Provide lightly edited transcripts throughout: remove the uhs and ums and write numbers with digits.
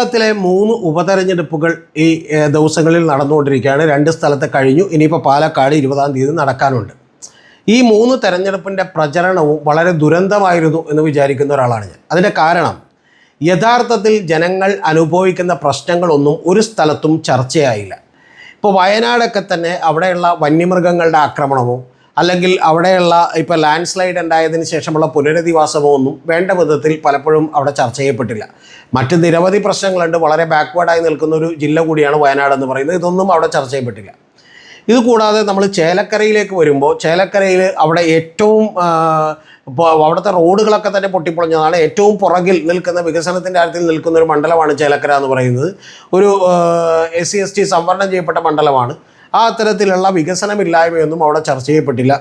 കേരളത്തിലെ 3 ഉപതെരഞ്ഞെടുപ്പുകൾ ഈ ദിവസങ്ങളിൽ നടന്നുകൊണ്ടിരിക്കുകയാണ്. 2 സ്ഥലത്ത് കഴിഞ്ഞു. ഇനിയിപ്പോൾ പാലക്കാട് 20-ാം തീയതി നടക്കാനുണ്ട്. ഈ 3 തെരഞ്ഞെടുപ്പിൻ്റെ പ്രചരണവും വളരെ ദുരന്തമായിരുന്നു എന്ന് വിചാരിക്കുന്ന ഒരാളാണ് ഞാൻ. അതിൻ്റെ കാരണം യഥാർത്ഥത്തിൽ ജനങ്ങൾ അനുഭവിക്കുന്ന പ്രശ്നങ്ങളൊന്നും ഒരു സ്ഥലത്തും ചർച്ചയായില്ല. ഇപ്പോൾ വയനാടൊക്കെ തന്നെ അവിടെയുള്ള വന്യമൃഗങ്ങളുടെ ആക്രമണമോ അല്ലെങ്കിൽ അവിടെയുള്ള ഇപ്പോൾ ലാൻഡ് സ്ലൈഡ് ഉണ്ടായതിന് ശേഷമുള്ള പുനരധിവാസമോ ഒന്നും വേണ്ട വിധത്തിൽ പലപ്പോഴും അവിടെ ചർച്ച ചെയ്യപ്പെട്ടില്ല. മറ്റ് നിരവധി പ്രശ്നങ്ങളുണ്ട്. വളരെ ബാക്ക്വേർഡായി നിൽക്കുന്ന ഒരു ജില്ല കൂടിയാണ് വയനാട് എന്ന് പറയുന്നത്. ഇതൊന്നും അവിടെ ചർച്ച ചെയ്യപ്പെട്ടില്ല. ഇതുകൂടാതെ നമ്മൾ ചേലക്കരയിലേക്ക് വരുമ്പോൾ ചേലക്കരയിൽ അവിടെ ഏറ്റവും ഇപ്പോൾ അവിടുത്തെ റോഡുകളൊക്കെ തന്നെ പൊട്ടിപ്പൊളിഞ്ഞതാണ്. ഏറ്റവും പുറകിൽ നിൽക്കുന്ന വികസനത്തിൻ്റെ കാര്യത്തിൽ നിൽക്കുന്ന ഒരു മണ്ഡലമാണ് ചേലക്കര എന്ന് പറയുന്നത്. ഒരു SC/ST സംവരണം ചെയ്യപ്പെട്ട മണ്ഡലമാണ്. ആ തരത്തിലുള്ള വികസനമില്ലായ്മയൊന്നും അവിടെ ചർച്ച ചെയ്യപ്പെട്ടില്ല.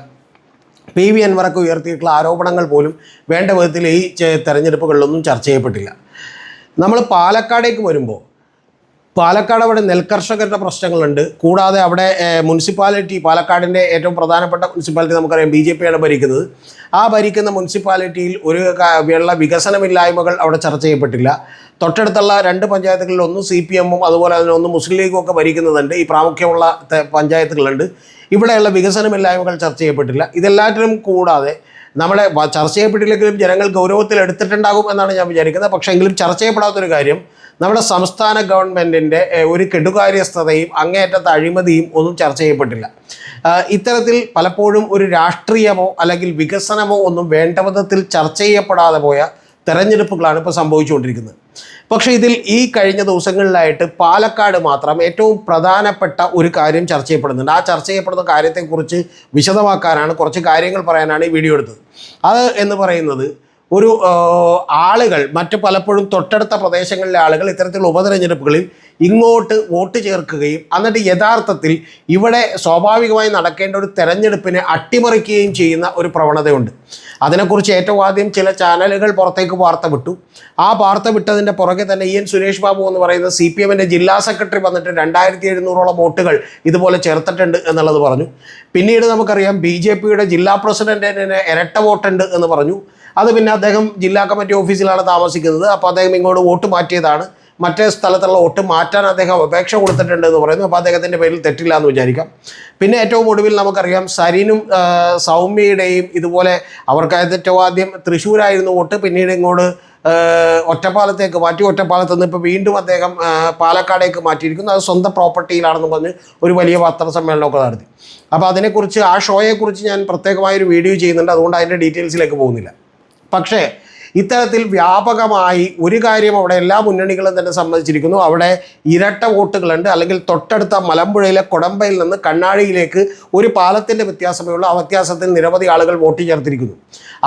PV അൻവറൊക്കെ ഉയർത്തിയിട്ടുള്ള ആരോപണങ്ങൾ പോലും വേണ്ട വിധത്തിൽ ഈ തെരഞ്ഞെടുപ്പുകളിലൊന്നും ചർച്ച ചെയ്യപ്പെട്ടില്ല. നമ്മൾ പാലക്കാടേക്ക് വരുമ്പോൾ പാലക്കാട് അവിടെ നെൽകർഷകരുടെ പ്രശ്നങ്ങളുണ്ട്. കൂടാതെ അവിടെ മുനിസിപ്പാലിറ്റി, പാലക്കാടിൻ്റെ ഏറ്റവും പ്രധാനപ്പെട്ട മുനിസിപ്പാലിറ്റി നമുക്കറിയാം BJP ആണ് ഭരിക്കുന്നത്. ആ ഭരിക്കുന്ന മുനിസിപ്പാലിറ്റിയിൽ ഒരു വികസനമില്ലായ്മകൾ അവിടെ ചർച്ച ചെയ്യപ്പെട്ടില്ല. തൊട്ടടുത്തുള്ള 2 പഞ്ചായത്തുകളിൽ ഒന്ന് CPM-ഉം അതുപോലെ തന്നെ ഒന്ന് മുസ്ലിം ലീഗും ഒക്കെ ഭരിക്കുന്നുണ്ട്. ഈ പ്രാമുഖ്യമുള്ള പഞ്ചായത്തുകളുണ്ട്. ഇവിടെയുള്ള വികസനമില്ലായ്മകൾ ചർച്ച ചെയ്യപ്പെട്ടില്ല. ഇതെല്ലാറ്റിനും കൂടാതെ നമ്മളെ ചർച്ച ചെയ്യപ്പെട്ടില്ലെങ്കിലും ജനങ്ങൾ ഗൗരവത്തിൽ എടുത്തിട്ടുണ്ടാകും എന്നാണ് ഞാൻ വിചാരിക്കുന്നത്. പക്ഷേ എങ്കിലും ചർച്ച ചെയ്യപ്പെടാത്തൊരു കാര്യം നമ്മുടെ സംസ്ഥാന ഗവൺമെൻറ്റിൻ്റെ ഒരു കെടുകാര്യസ്ഥതയും അങ്ങേയറ്റത്തെ അഴിമതിയും ഒന്നും ചർച്ച ചെയ്യപ്പെട്ടില്ല. ഇത്തരത്തിൽ പലപ്പോഴും ഒരു രാഷ്ട്രീയമോ അല്ലെങ്കിൽ വികസനമോ ഒന്നും വേണ്ട വിധത്തിൽ ചർച്ച ചെയ്യപ്പെടാതെ പോയ തെരഞ്ഞെടുപ്പുകളാണ് ഇപ്പോൾ സംഭവിച്ചുകൊണ്ടിരിക്കുന്നത്. പക്ഷേ ഇതിൽ ഈ കഴിഞ്ഞ ദിവസങ്ങളിലായിട്ട് പാലക്കാട് മാത്രം ഏറ്റവും പ്രധാനപ്പെട്ട ഒരു കാര്യം ചർച്ച ചെയ്യപ്പെടുന്നുണ്ട്. ആ ചർച്ച ചെയ്യപ്പെടുന്ന കാര്യത്തെക്കുറിച്ച് വിശദമാക്കാനാണ്, കുറച്ച് കാര്യങ്ങൾ പറയാനാണ് ഈ വീഡിയോ എടുത്തത്. അത് എന്ന് പറയുന്നത് ഒരു ആളുകൾ മറ്റ് പലപ്പോഴും തൊട്ടടുത്ത പ്രദേശങ്ങളിലെ ആളുകൾ ഇത്തരത്തിലുള്ള ഉപതെരഞ്ഞെടുപ്പുകളിൽ ഇങ്ങോട്ട് വോട്ട് ചേർക്കുകയും എന്നിട്ട് യഥാർത്ഥത്തിൽ ഇവിടെ സ്വാഭാവികമായി നടക്കേണ്ട ഒരു തെരഞ്ഞെടുപ്പിനെ അട്ടിമറിക്കുകയും ചെയ്യുന്ന ഒരു പ്രവണതയുണ്ട്. അതിനെക്കുറിച്ച് ഏറ്റവും ആദ്യം ചില ചാനലുകൾ പുറത്തേക്ക് വാർത്ത വിട്ടു. ആ വാർത്ത വിട്ടതിൻ്റെ പുറകെ തന്നെ EN സുരേഷ് ബാബു എന്ന് പറയുന്ന CPM-ൻ്റെ ജില്ലാ സെക്രട്ടറി വന്നിട്ട് 2700-ഓളം വോട്ടുകൾ ഇതുപോലെ ചേർത്തിട്ടുണ്ട് എന്നുള്ളത് പറഞ്ഞു. പിന്നീട് നമുക്കറിയാം BJP-യുടെ ജില്ലാ പ്രസിഡന്റിന് ഇരട്ട വോട്ടുണ്ട് എന്ന് പറഞ്ഞു. അത് പിന്നെ അദ്ദേഹം ജില്ലാ കമ്മിറ്റി ഓഫീസിലാണ് താമസിക്കുന്നത്. അപ്പോൾ അദ്ദേഹം ഇങ്ങോട്ട് വോട്ട് മാറ്റിയതാണ്. മറ്റേ സ്ഥലത്തുള്ള വോട്ട് മാറ്റാൻ അദ്ദേഹം അപേക്ഷ കൊടുത്തിട്ടുണ്ട് എന്ന് പറയുന്നു. അപ്പോൾ അദ്ദേഹത്തിൻ്റെ പേരിൽ തെറ്റില്ല എന്ന് വിചാരിക്കാം. പിന്നെ ഏറ്റവും ഒടുവിൽ നമുക്കറിയാം സരിനും സൗമ്യയുടെയും ഇതുപോലെ അവർക്ക് ഏറ്റവും ആദ്യം തൃശ്ശൂരായിരുന്നു വോട്ട്, പിന്നീട് ഇങ്ങോട്ട് ഒറ്റപ്പാലത്തേക്ക് മാറ്റി. ഒറ്റപ്പാലത്ത് നിന്ന് ഇപ്പോൾ വീണ്ടും അദ്ദേഹം പാലക്കാടേക്ക് മാറ്റിയിരിക്കുന്നു. അത് സ്വന്തം പ്രോപ്പർട്ടിയിലാണെന്ന് പറഞ്ഞ് ഒരു വലിയ പത്രസമ്മേളനമൊക്കെ നടത്തി. അപ്പോൾ അതിനെക്കുറിച്ച്, ആ ഷോയെക്കുറിച്ച് ഞാൻ പ്രത്യേകമായൊരു വീഡിയോ ചെയ്യുന്നുണ്ട്. അതുകൊണ്ട് അതിൻ്റെ ഡീറ്റെയിൽസിലേക്ക് പോകുന്നില്ല. പക്ഷേ ഇത്തരത്തിൽ വ്യാപകമായി ഒരു കാര്യം അവിടെ എല്ലാ മുന്നണികളും തന്നെ സമ്മതിച്ചിരിക്കുന്നു. അവിടെ ഇരട്ട വോട്ടുകളുണ്ട്. അല്ലെങ്കിൽ തൊട്ടടുത്ത മലമ്പുഴയിലെ കൊടമ്പയിൽ നിന്ന് കണ്ണാടിയിലേക്ക് ഒരു പാലത്തിൻ്റെ വ്യത്യാസമേ ഉള്ളൂ. ആ വ്യത്യാസത്തിൽ നിരവധി ആളുകൾ വോട്ട് ചേർത്തിരിക്കുന്നു.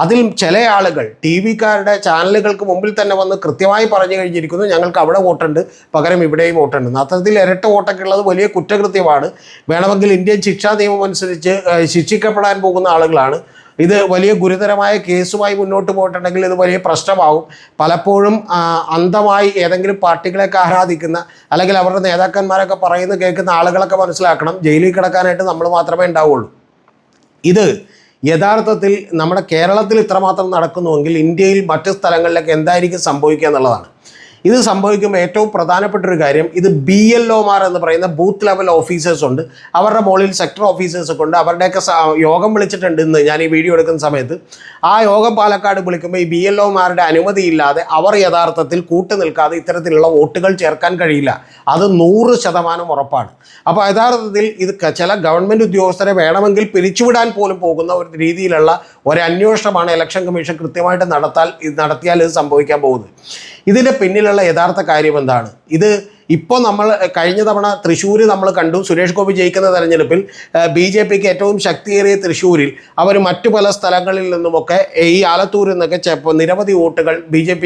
അതിൽ ചില ആളുകൾ TV-കാരുടെ ചാനലുകൾക്ക് മുമ്പിൽ തന്നെ വന്ന് കൃത്യമായി പറഞ്ഞു കഴിഞ്ഞിരിക്കുന്നു, ഞങ്ങൾക്ക് അവിടെ വോട്ടുണ്ട്, പകരം ഇവിടെയും വോട്ടുണ്ട്. അത്തരത്തിൽ ഇരട്ട വോട്ടൊക്കെ ഉള്ളത് വലിയ കുറ്റകൃത്യമാണ്. വേണമെങ്കിൽ ഇന്ത്യൻ ശിക്ഷാ നിയമം അനുസരിച്ച് ശിക്ഷിക്കപ്പെടാൻ പോകുന്ന ആളുകളാണ്. ഇത് വലിയ ഗുരുതരമായ കേസുമായി മുന്നോട്ട് പോയിട്ടുണ്ടെങ്കിൽ ഇത് വലിയ പ്രശ്നമാവും. പലപ്പോഴും അന്ധമായി ഏതെങ്കിലും പാർട്ടികളെയൊക്കെ ആരാധിക്കുന്ന അല്ലെങ്കിൽ അവരുടെ നേതാക്കന്മാരൊക്കെ പറയുന്നത് കേൾക്കുന്ന ആളുകളൊക്കെ മനസ്സിലാക്കണം, ജയിലിൽ കിടക്കാനായിട്ട് നമ്മൾ മാത്രമേ ഉണ്ടാവുള്ളൂ. ഇത് യഥാർത്ഥത്തിൽ നമ്മുടെ കേരളത്തിൽ ഇത്രമാത്രം നടക്കുന്നുവെങ്കിൽ ഇന്ത്യയിൽ മറ്റ് സ്ഥലങ്ങളിലൊക്കെ എന്തായിരിക്കും സംഭവിക്കുക എന്നുള്ളതാണ്. ഇത് സംഭവിക്കുമ്പോൾ ഏറ്റവും പ്രധാനപ്പെട്ട ഒരു കാര്യം, ഇത് BLOമാർ എന്ന് പറയുന്ന ബൂത്ത് ലെവൽ ഓഫീസേഴ്സ് ഉണ്ട്. അവരുടെ മുകളിൽ സെക്ടർ ഓഫീസേഴ്സൊക്കെ ഉണ്ട്. അവരുടെയൊക്കെ യോഗം വിളിച്ചിട്ടുണ്ട് ഇന്ന് ഞാൻ ഈ വീഡിയോ എടുക്കുന്ന സമയത്ത്. ആ യോഗം പാലക്കാട് വിളിക്കുമ്പോൾ ഈ BLOമാരുടെ അനുമതിയില്ലാതെ അവർ യഥാർത്ഥത്തിൽ കൂട്ടുനിൽക്കാതെ ഇത്തരത്തിലുള്ള വോട്ടുകൾ ചേർക്കാൻ കഴിയില്ല. അത് 100% ഉറപ്പാണ്. അപ്പോൾ യഥാർത്ഥത്തിൽ ഇത് ചില ഗവൺമെൻറ് ഉദ്യോഗസ്ഥരെ വേണമെങ്കിൽ പിരിച്ചുവിടാൻ പോലും പോകുന്ന ഒരു രീതിയിലുള്ള ഒരു അന്വേഷണമാണ് ഇലക്ഷൻ കമ്മീഷൻ കൃത്യമായിട്ട് നടത്തിയാൽ ഇത് സംഭവിക്കാൻ പോകുന്നത്. ഇതിൻ്റെ പിന്നിലുള്ള യഥാർത്ഥ കാര്യം എന്താണ്? ഇത് ഇപ്പോൾ നമ്മൾ കഴിഞ്ഞ തവണ തൃശ്ശൂർ നമ്മൾ കണ്ടു. സുരേഷ് ഗോപി ജയിക്കുന്ന തെരഞ്ഞെടുപ്പിൽ BJP-ക്ക് ഏറ്റവും ശക്തിയേറിയ തൃശ്ശൂരിൽ അവർ മറ്റു പല സ്ഥലങ്ങളിൽ നിന്നുമൊക്കെ ഈ ആലത്തൂരിൽ നിന്നൊക്കെ നിരവധി വോട്ടുകൾ BJP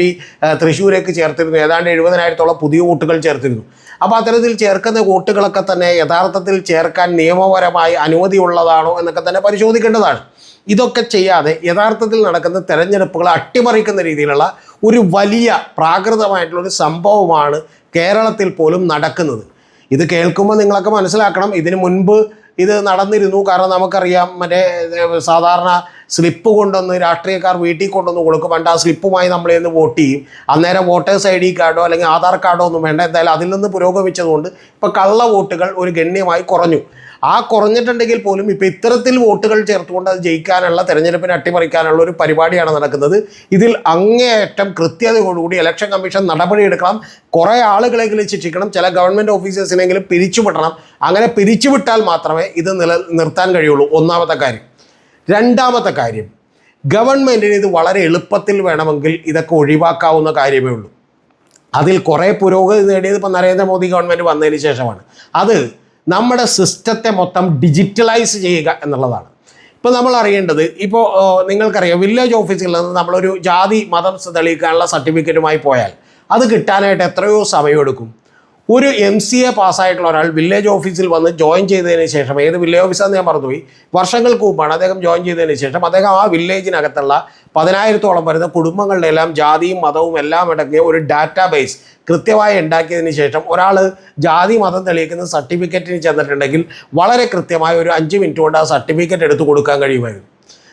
തൃശ്ശൂരേക്ക് ചേർത്തിരുന്നു. ഏതാണ്ട് 70,000-ഓളം പുതിയ വോട്ടുകൾ ചേർത്തിരുന്നു. അപ്പോൾ അത്തരത്തിൽ ചേർക്കുന്ന വോട്ടുകളൊക്കെ തന്നെ യഥാർത്ഥത്തിൽ ചേർക്കാൻ നിയമപരമായി അനുമതിയുള്ളതാണോ എന്നൊക്കെ തന്നെ പരിശോധിക്കേണ്ടതാണ്. ഇതൊക്കെ ചെയ്യാതെ യഥാർത്ഥത്തിൽ നടക്കുന്ന തെരഞ്ഞെടുപ്പുകൾ അട്ടിമറിക്കുന്ന രീതിയിലുള്ള ഒരു വലിയ പ്രാകൃതമായിട്ടുള്ളൊരു സംഭവമാണ് കേരളത്തിൽ പോലും നടക്കുന്നത്. ഇത് കേൾക്കുമ്പോൾ നിങ്ങളൊക്കെ മനസ്സിലാക്കണം, ഇതിനു മുൻപ് ഇത് നടന്നിരുന്നു. കാരണം നമുക്കറിയാം, മറ്റേ സാധാരണ സ്ലിപ്പ് കൊണ്ടുവന്ന് രാഷ്ട്രീയക്കാർ വീട്ടിൽ കൊണ്ടുവന്ന് കൊടുക്കും. പണ്ട് ആ സ്ലിപ്പുമായി നമ്മൾ ഇന്ന് വോട്ട് ചെയ്യും. അന്നേരം വോട്ടേഴ്സ് ID കാർഡോ അല്ലെങ്കിൽ ആധാർ കാർഡോ ഒന്നും വേണ്ട. എന്തായാലും അതിൽ നിന്ന് പുരോഗമിച്ചതുകൊണ്ട് ഇപ്പോൾ കള്ള വോട്ടുകൾ ഒരു ഗണ്യമായി കുറഞ്ഞു. ആ കുറഞ്ഞിട്ടുണ്ടെങ്കിൽ പോലും ഇപ്പോൾ ഇത്തരത്തിൽ വോട്ടുകൾ ചേർത്തുകൊണ്ട് അത് ജയിക്കാനുള്ള, തെരഞ്ഞെടുപ്പിനെ അട്ടിമറിക്കാനുള്ള ഒരു പരിപാടിയാണ് നടക്കുന്നത്. ഇതിൽ അങ്ങേയറ്റം കൃത്യതയോടുകൂടി ഇലക്ഷൻ കമ്മീഷൻ നടപടിയെടുക്കണം. കുറേ ആളുകളെങ്കിലും ശിക്ഷിക്കണം. ചില ഗവൺമെൻറ് ഓഫീസേഴ്സിനെങ്കിലും പിരിച്ചുവിടണം. അങ്ങനെ പിരിച്ചുവിട്ടാൽ മാത്രമേ ഇത് നിർത്താൻ കഴിയുള്ളൂ. ഒന്നാമത്തെ കാര്യം. രണ്ടാമത്തെ കാര്യം, ഗവൺമെൻറ്റിന് ഇത് വളരെ എളുപ്പത്തിൽ വേണമെങ്കിൽ ഇതൊക്കെ ഒഴിവാക്കാവുന്ന കാര്യമേ ഉള്ളൂ. അതിൽ കുറേ പുരോഗതി നേടിയത് ഇപ്പോൾ നരേന്ദ്രമോദി ഗവൺമെൻറ് വന്നതിന് ശേഷമാണ്. അത് നമ്മുടെ സിസ്റ്റത്തെ മൊത്തം ഡിജിറ്റലൈസ് ചെയ്യുക എന്നുള്ളതാണ്. ഇപ്പോൾ നമ്മൾ അറിയേണ്ടത്, ഇപ്പോൾ നിങ്ങൾക്കറിയാം, വില്ലേജ് ഓഫീസിൽ നിന്ന് നമ്മളൊരു ജാതി മതം തെളിയിക്കാനുള്ള സർട്ടിഫിക്കറ്റുമായി പോയാൽ അത് കിട്ടാനായിട്ട് എത്രയോ സമയമെടുക്കും. ഒരു MCA പാസ്സായിട്ടുള്ള ഒരാൾ വില്ലേജ് ഓഫീസിൽ വന്ന് ജോയിൻ ചെയ്തതിന് ശേഷം, ഏത് വില്ലേജ് ഓഫീസാണെന്ന് ഞാൻ മറന്നുപോയി, വർഷങ്ങൾക്ക് മുമ്പാണ് അദ്ദേഹം ജോയിൻ ചെയ്തതിന് ശേഷം അദ്ദേഹം ആ വില്ലേജിനകത്തുള്ള 10,000-ഓളം വരുന്ന കുടുംബങ്ങളുടെ എല്ലാം ജാതിയും മതവും എല്ലാം അടങ്ങിയ ഒരു ഡാറ്റാബേസ് കൃത്യമായി ഉണ്ടാക്കിയതിന് ശേഷം ഒരാൾ ജാതി മതം തെളിയിക്കുന്ന സർട്ടിഫിക്കറ്റിന് ചെന്നിട്ടുണ്ടെങ്കിൽ വളരെ കൃത്യമായ ഒരു 5 മിനിറ്റ് കൊണ്ട് ആ സർട്ടിഫിക്കറ്റ് എടുത്തു കൊടുക്കാൻ കഴിയുമായിരുന്നു.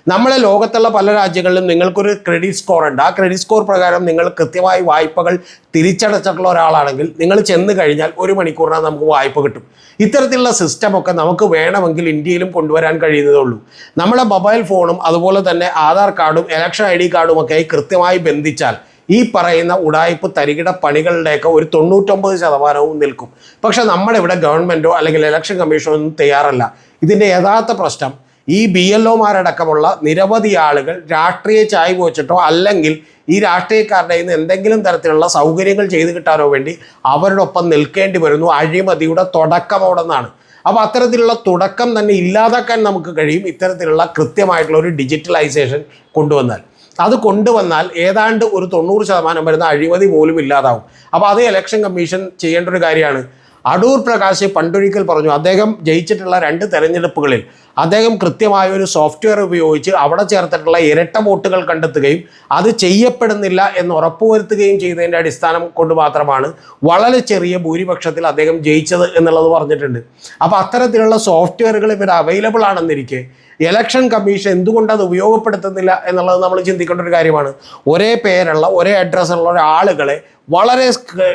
നമ്മളെ ലോകത്തുള്ള പല രാജ്യങ്ങളിലും നിങ്ങൾക്കൊരു ക്രെഡിറ്റ് സ്കോർ ഉണ്ട്. ആ ക്രെഡിറ്റ് സ്കോർ പ്രകാരം നിങ്ങൾ കൃത്യമായി വായ്പകൾ തിരിച്ചടച്ചിട്ടുള്ള ഒരാളാണെങ്കിൽ നിങ്ങൾ ചെന്ന് കഴിഞ്ഞാൽ 1 മണിക്കൂറിനകം നമുക്ക് വായ്പ കിട്ടും. ഇത്തരത്തിലുള്ള സിസ്റ്റമൊക്കെ നമുക്ക് വേണമെങ്കിൽ ഇന്ത്യയിലും കൊണ്ടുവരാൻ കഴിയുന്നതേ ഉള്ളൂ. നമ്മുടെ മൊബൈൽ ഫോണും അതുപോലെ തന്നെ ആധാർ കാർഡും ഇലക്ഷൻ ID കാർഡും ഒക്കെ കൃത്യമായി ബന്ധിച്ചാൽ ഈ പറയുന്ന ഉടായ്പ തരികിട പണികളുടെയൊക്കെ ഒരു 99% നിൽക്കും. പക്ഷേ നമ്മുടെ ഇവിടെ ഗവൺമെൻറ്റോ അല്ലെങ്കിൽ ഇലക്ഷൻ കമ്മീഷനോ ഒന്നും തയ്യാറല്ല. ഇതിൻ്റെ യഥാർത്ഥ പ്രശ്നം ഈ BLOമാരടക്കമുള്ള നിരവധി ആളുകൾ രാഷ്ട്രീയ ചായ്വ് വെച്ചിട്ടോ അല്ലെങ്കിൽ ഈ രാഷ്ട്രീയക്കാരുടെ നിന്ന് എന്തെങ്കിലും തരത്തിലുള്ള സൗകര്യങ്ങൾ ചെയ്തു കിട്ടാനോ വേണ്ടി അവരുടെ ഒപ്പം നിൽക്കേണ്ടി വരുന്നു. അഴിമതിയുടെ തുടക്കം അവിടെ നിന്നാണ്. അപ്പോൾ അത്തരത്തിലുള്ള തുടക്കം തന്നെ ഇല്ലാതാക്കാൻ നമുക്ക് കഴിയും ഇത്തരത്തിലുള്ള കൃത്യമായിട്ടുള്ള ഒരു ഡിജിറ്റലൈസേഷൻ കൊണ്ടുവന്നാൽ. അത് കൊണ്ടുവന്നാൽ ഏതാണ്ട് ഒരു 90% വരുന്ന അഴിമതി പോലും ഇല്ലാതാവും. അപ്പോൾ അത് ഇലക്ഷൻ കമ്മീഷൻ ചെയ്യേണ്ട ഒരു കാര്യമാണ്. അടൂർ പ്രകാശ് പണ്ടൊരിക്കൽ പറഞ്ഞു, അദ്ദേഹം ജയിച്ചിട്ടുള്ള 2 തെരഞ്ഞെടുപ്പുകളിൽ അദ്ദേഹം കൃത്യമായ ഒരു സോഫ്റ്റ്വെയർ ഉപയോഗിച്ച് അവിടെ ചേർത്തിട്ടുള്ള ഇരട്ട വോട്ടുകൾ കണ്ടെത്തുകയും അത് ചെയ്യപ്പെടുന്നില്ല എന്ന് ഉറപ്പുവരുത്തുകയും ചെയ്തതിൻ്റെ അടിസ്ഥാനം കൊണ്ട് മാത്രമാണ് വളരെ ചെറിയ ഭൂരിപക്ഷത്തിൽ അദ്ദേഹം ജയിച്ചത് എന്നുള്ളത് പറഞ്ഞിട്ടുണ്ട്. അപ്പോൾ അത്തരത്തിലുള്ള സോഫ്റ്റ്വെയറുകൾ ഇവിടെ അവൈലബിൾ ആണെന്നിരിക്കെ ഇലക്ഷൻ കമ്മീഷൻ എന്തുകൊണ്ട് അത് ഉപയോഗപ്പെടുത്തുന്നില്ല എന്നുള്ളത് നമ്മൾ ചിന്തിക്കേണ്ട ഒരു കാര്യമാണ്. ഒരേ പേരുള്ള ഒരേ അഡ്രസ്സുള്ള ഒരാളുകളെ വളരെ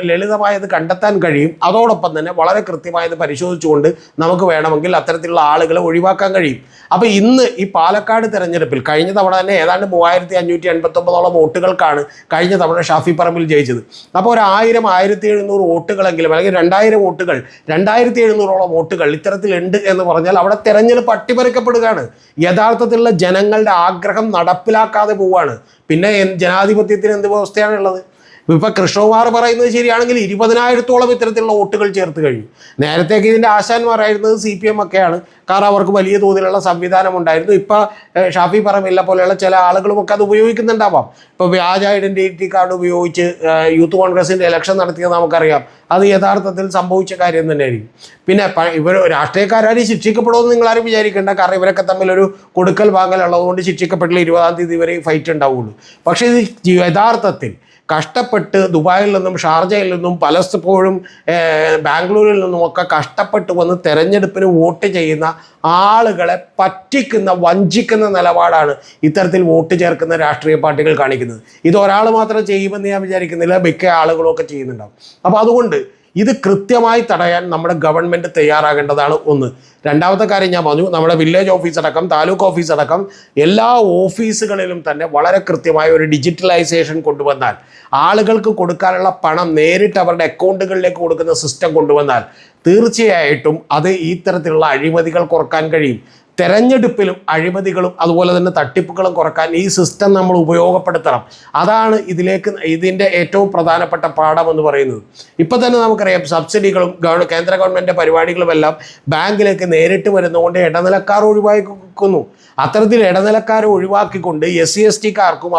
ലളിതമായത് കണ്ടെത്താൻ കഴിയും. അതോടൊപ്പം തന്നെ വളരെ കൃത്യമായത് പരിശോധിച്ചുകൊണ്ട് നമുക്ക് വേണമെങ്കിൽ അത്തരത്തിലുള്ള ആളുകളെ ഒഴിവാക്കാൻ കഴിയും. അപ്പോൾ ഇന്ന് ഈ പാലക്കാട് തെരഞ്ഞെടുപ്പിൽ കഴിഞ്ഞ തവണ തന്നെ ഏതാണ്ട് 3589 വോട്ടുകൾക്കാണ് കഴിഞ്ഞ തവണ ഷാഫി പറമ്പിൽ ജയിച്ചത്. അപ്പോൾ ഒരു 1000-1700 വോട്ടുകളെങ്കിലും അല്ലെങ്കിൽ 2000 വോട്ടുകൾ 2700-ഓളം വോട്ടുകൾ ഇത്തരത്തിലുണ്ട് എന്ന് പറഞ്ഞാൽ അവിടെ തെരഞ്ഞെടുപ്പ് അട്ടിമറിക്കപ്പെടുകയാണ്. യഥാർത്ഥത്തിലുള്ള ജനങ്ങളുടെ ആഗ്രഹം നടപ്പിലാക്കാതെ പോവുകയാണ്. പിന്നെ ജനാധിപത്യത്തിന് എന്ത് വ്യവസ്ഥയാണുള്ളത്? ഇപ്പോൾ കൃഷ്ണകുമാർ പറയുന്നത് ശരിയാണെങ്കിൽ 20,000-ഓളം ഇത്തരത്തിലുള്ള വോട്ടുകൾ ചേർത്ത് കഴിഞ്ഞു. നേരത്തേക്ക് ഇതിൻ്റെ ആശാന്മാരായിരുന്നത് CPM ഒക്കെയാണ്. കാരണം അവർക്ക് വലിയ തോതിലുള്ള സംവിധാനം ഉണ്ടായിരുന്നു. ഇപ്പോൾ ഷാഫി പറമ്പിലിനെ പോലെയുള്ള ചില ആളുകളുമൊക്കെ അത് ഉപയോഗിക്കുന്നുണ്ടാവാം. ഇപ്പോൾ വ്യാജ ഐഡൻറ്റിറ്റി കാർഡ് ഉപയോഗിച്ച് യൂത്ത് കോൺഗ്രസിൻ്റെ ഇലക്ഷൻ നടത്തിയത് നമുക്കറിയാം. അത് യഥാർത്ഥത്തിൽ സംഭവിച്ച കാര്യം തന്നെയായിരിക്കും. പിന്നെ ഇവർ രാഷ്ട്രീയക്കാരും ശിക്ഷിക്കപ്പെടുമെന്ന് നിങ്ങളാരും വിചാരിക്കേണ്ട. കാരണം ഇവരൊക്കെ തമ്മിലൊരു കൊടുക്കൽ വാങ്ങലുള്ളതുകൊണ്ട് ശിക്ഷിക്കപ്പെട്ടില്ല. 20-ാം തീയതി വരെ ഫൈറ്റ് ഉണ്ടാവുള്ളൂ. പക്ഷേ ഇത് യഥാർത്ഥത്തിൽ കഷ്ടപ്പെട്ട് ദുബായിൽ നിന്നും ഷാർജയിൽ നിന്നും പലപ്പോഴും ബാംഗ്ലൂരിൽ നിന്നുമൊക്കെ കഷ്ടപ്പെട്ട് വന്ന് തെരഞ്ഞെടുപ്പിന് വോട്ട് ചെയ്യുന്ന ആളുകളെ പറ്റിക്കുന്ന, വഞ്ചിക്കുന്ന നിലപാടാണ് ഇത്തരത്തിൽ വോട്ട് ചേർക്കുന്ന രാഷ്ട്രീയ പാർട്ടികൾ കാണിക്കുന്നത്. ഇത് ഒരാൾ മാത്രം ചെയ്യുമെന്ന് ഞാൻ വിചാരിക്കുന്നില്ല, മിക്ക ആളുകളൊക്കെ ചെയ്യുന്നുണ്ടാവും. അപ്പോൾ അതുകൊണ്ട് ഇത് കൃത്യമായി തടയാൻ നമ്മുടെ ഗവൺമെൻറ് തയ്യാറാകേണ്ടതാണ് ഒന്ന്. രണ്ടാമത്തെ കാര്യം ഞാൻ പറഞ്ഞു, നമ്മുടെ വില്ലേജ് ഓഫീസ് അടക്കം താലൂക്ക് ഓഫീസ് അടക്കം എല്ലാ ഓഫീസുകളിലും തന്നെ വളരെ കൃത്യമായ ഒരു ഡിജിറ്റലൈസേഷൻ കൊണ്ടുവന്നാൽ, ആളുകൾക്ക് കൊടുക്കാനുള്ള പണം നേരിട്ട് അവരുടെ അക്കൗണ്ടുകളിലേക്ക് കൊടുക്കുന്ന സിസ്റ്റം കൊണ്ടുവന്നാൽ തീർച്ചയായിട്ടും അത് ഈ തരത്തിലുള്ള അഴിമതികൾ കുറക്കാൻ കഴിയും. തെരഞ്ഞെടുപ്പിലും അഴിമതികളും അതുപോലെ തന്നെ തട്ടിപ്പുകളും കുറക്കാൻ ഈ സിസ്റ്റം നമ്മൾ ഉപയോഗപ്പെടുത്തണം. അതാണ് ഇതിൻ്റെ ഏറ്റവും പ്രധാനപ്പെട്ട പാഠമെന്ന് പറയുന്നത്. ഇപ്പം തന്നെ നമുക്കറിയാം, സബ്സിഡികളും കേന്ദ്ര ഗവൺമെൻറ് പരിപാടികളുമെല്ലാം ബാങ്കിലേക്ക് നേരിട്ട് വരുന്നതുകൊണ്ട് ഇടനിലക്കാർ ഒഴിവാക്കുന്നു. അത്തരത്തിൽ ഇടനിലക്കാരെ ഒഴിവാക്കിക്കൊണ്ട് SC/ST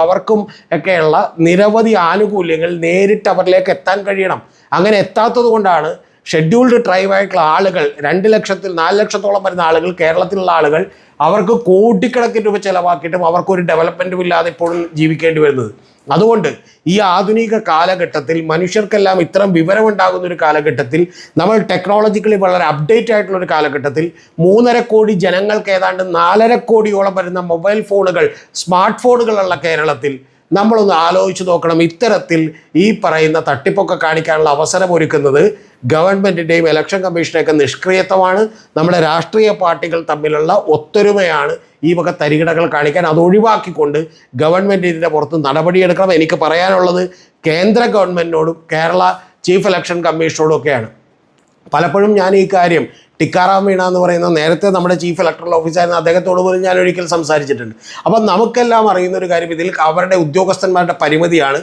അവർക്കും ഒക്കെയുള്ള നിരവധി ആനുകൂല്യങ്ങൾ നേരിട്ട് അവരിലേക്ക് എത്താൻ കഴിയണം. അങ്ങനെ എത്താത്തത് കൊണ്ടാണ് ഷെഡ്യൂൾഡ് ട്രൈബായിട്ടുള്ള ആളുകൾ 2 ലക്ഷത്തിൽ 4 ലക്ഷത്തോളം വരുന്ന ആളുകൾ, കേരളത്തിലുള്ള ആളുകൾ, അവർക്ക് കോടിക്കണക്കിന് രൂപ ചിലവാക്കിയിട്ടും അവർക്കൊരു ഡെവലപ്മെൻറ്റും ഇല്ലാതെ ഇപ്പോഴും ജീവിക്കേണ്ടി വരുന്നത്. അതുകൊണ്ട് ഈ ആധുനിക കാലഘട്ടത്തിൽ മനുഷ്യർക്കെല്ലാം ഇത്തരം വിവരമുണ്ടാകുന്ന ഒരു കാലഘട്ടത്തിൽ, നമ്മൾ ടെക്നോളജിക്കലി വളരെ അപ്ഡേറ്റ് ആയിട്ടുള്ള ഒരു കാലഘട്ടത്തിൽ 3.5 കോടി ജനങ്ങൾക്ക് ഏതാണ്ട് 4.5 കോടിയോളം വരുന്ന മൊബൈൽ ഫോണുകൾ, സ്മാർട്ട് ഫോണുകളുള്ള കേരളത്തിൽ നമ്മളൊന്ന് ആലോചിച്ച് നോക്കണം. ഇത്തരത്തിൽ ഈ പറയുന്ന തട്ടിപ്പൊക്കെ കാണിക്കാനുള്ള അവസരം ഒരുക്കുന്നത് ഗവൺമെൻറ്റിൻ്റെയും ഇലക്ഷൻ കമ്മീഷൻ്റെയൊക്കെ നിഷ്ക്രിയത്വമാണ്. നമ്മുടെ രാഷ്ട്രീയ പാർട്ടികൾ തമ്മിലുള്ള ഒത്തൊരുമയാണ് ഈ വക തരികിടകൾ കാണിക്കാൻ. അത് ഒഴിവാക്കിക്കൊണ്ട് ഗവൺമെൻറ് ഇതിൻ്റെ പുറത്ത് നടപടിയെടുക്കണം. എനിക്ക് പറയാനുള്ളത് കേന്ദ്ര ഗവൺമെൻറ്റിനോടും കേരള ചീഫ് ഇലക്ഷൻ കമ്മീഷനോടും ഒക്കെയാണ്. പലപ്പോഴും ഞാൻ ഈ കാര്യം ടിക്കാറാം മീണ എന്ന് പറയുന്ന നേരത്തെ നമ്മുടെ ചീഫ് ഇലക്ടറൽ ഓഫീസറായിരുന്ന അദ്ദേഹത്തോട് പോലും ഞാൻ ഒരിക്കൽ സംസാരിച്ചിട്ടുണ്ട്. അപ്പം നമുക്കെല്ലാം അറിയുന്ന ഒരു കാര്യം, ഇതിൽ അവരുടെ ഉദ്യോഗസ്ഥന്മാരുടെ പരിമിതിയാണ്.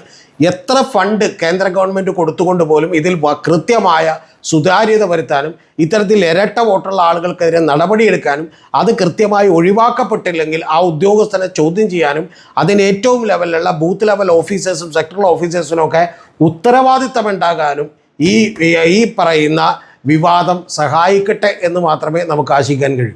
എത്ര ഫണ്ട് കേന്ദ്ര ഗവൺമെൻറ് കൊടുത്തുകൊണ്ട് പോലും ഇതിൽ കൃത്യമായ സുതാര്യത വരുത്താനും ഇത്തരത്തിൽ ഇരട്ട വോട്ടുള്ള ആളുകൾക്കെതിരെ നടപടിയെടുക്കാനും അത് കൃത്യമായി ഒഴിവാക്കപ്പെട്ടില്ലെങ്കിൽ ആ ഉദ്യോഗസ്ഥനെ ചോദ്യം ചെയ്യാനും അതിന് ഏറ്റവും ലെവലിലുള്ള ബൂത്ത് ലെവൽ ഓഫീസേഴ്സും സെക്ടറൽ ഓഫീസേഴ്സിനൊക്കെ ഉത്തരവാദിത്തമുണ്ടാകാനും ഈ പറയുന്ന വിവാദം സഹായിക്കട്ടെ എന്ന് മാത്രമേ നമുക്ക് ആശിക്കാൻ കഴിയൂ.